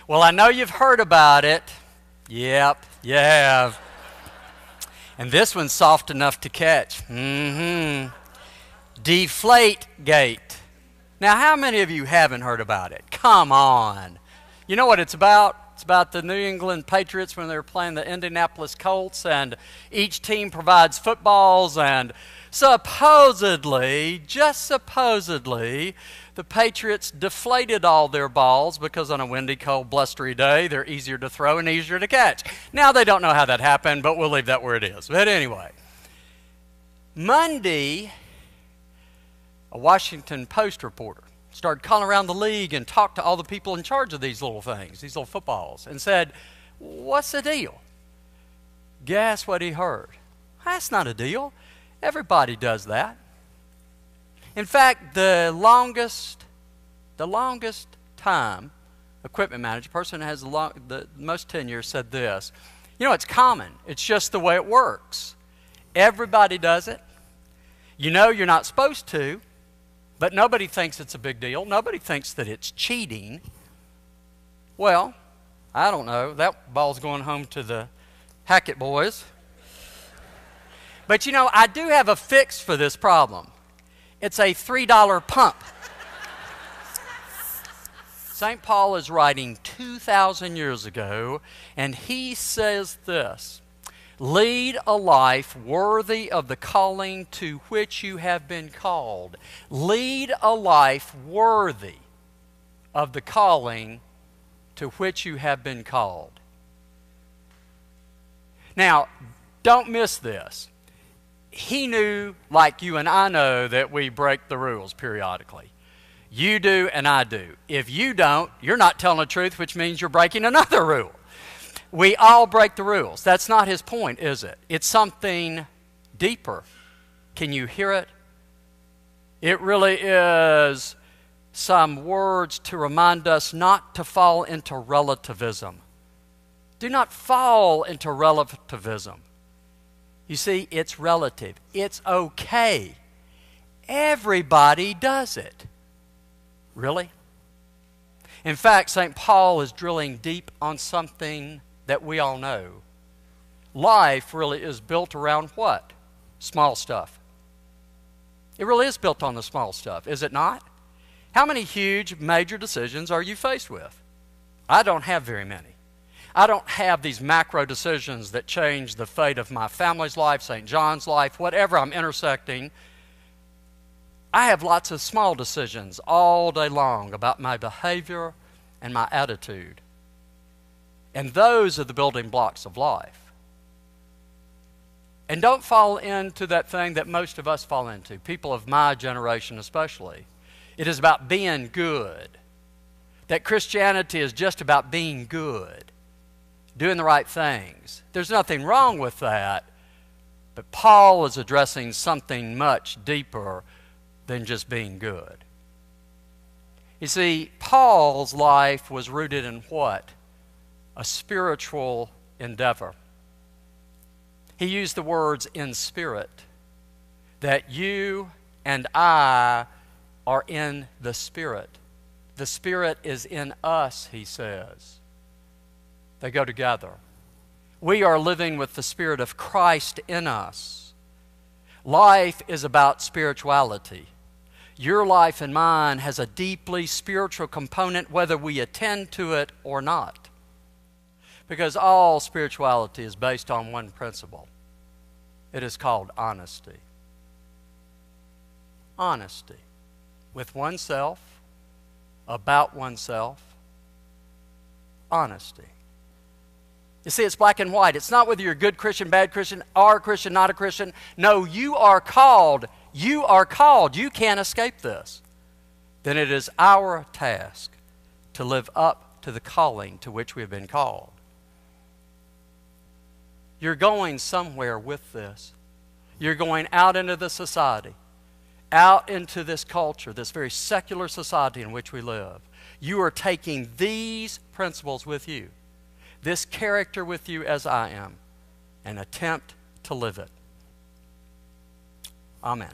Well, I know you've heard about it. Yep, you have. And this one's soft enough to catch. Deflategate. Now, how many of you haven't heard about it? Come on. You know what it's about? It's about the New England Patriots when they were playing the Indianapolis Colts, and each team provides footballs, and supposedly, just supposedly, the Patriots deflated all their balls because on a windy, cold, blustery day, they're easier to throw and easier to catch. Now, they don't know how that happened, but we'll leave that where it is. But anyway, Monday, a Washington Post reporter started calling around the league and talked to all the people in charge of these little things, these little footballs, and said, "What's the deal?" Guess what he heard? That's not a deal. Everybody does that. In fact, the longest time equipment manager, person who has the most tenure, said this: you know, it's common. It's just the way it works. Everybody does it. You know you're not supposed to, but nobody thinks it's a big deal. Nobody thinks that it's cheating. Well, I don't know. That ball's going home to the Hackett boys. But you know, I do have a fix for this problem. It's a $3 pump. St. Paul is writing 2,000 years ago, and he says this: lead a life worthy of the calling to which you have been called. Lead a life worthy of the calling to which you have been called. Now, don't miss this. He knew, like you and I know, that we break the rules periodically. You do and I do. If you don't, you're not telling the truth, which means you're breaking another rule. We all break the rules. That's not his point, is it? It's something deeper. Can you hear it? It really is some words to remind us not to fall into relativism. Do not fall into relativism. You see, it's relative. It's okay. Everybody does it. Really? In fact, St. Paul is drilling deep on something that we all know. Life really is built around what? Small stuff. It really is built on the small stuff, is it not? How many huge, major decisions are you faced with? I don't have very many. I don't have these macro decisions that change the fate of my family's life, St. John's life, whatever I'm intersecting. I have lots of small decisions all day long about my behavior and my attitude. And those are the building blocks of life. And don't fall into that thing that most of us fall into, people of my generation especially. It is about being good. That Christianity is just about being good, doing the right things. There's nothing wrong with that, but Paul is addressing something much deeper than just being good. You see, Paul's life was rooted in what? A spiritual endeavor. He used the words "in spirit," that you and I are in the Spirit. The Spirit is in us, he says. They go together. We are living with the Spirit of Christ in us. Life is about spirituality. Your life and mine has a deeply spiritual component whether we attend to it or not. Because all spirituality is based on one principle. It is called honesty. Honesty with oneself, about oneself. Honesty. You see, it's black and white. It's not whether you're a good Christian, bad Christian, are a Christian, not a Christian. No, you are called. You are called. You can't escape this. Then it is our task to live up to the calling to which we have been called. You're going somewhere with this. You're going out into the society, out into this culture, this very secular society in which we live. You are taking these principles with you, this character with you as I am, and attempt to live it. Amen.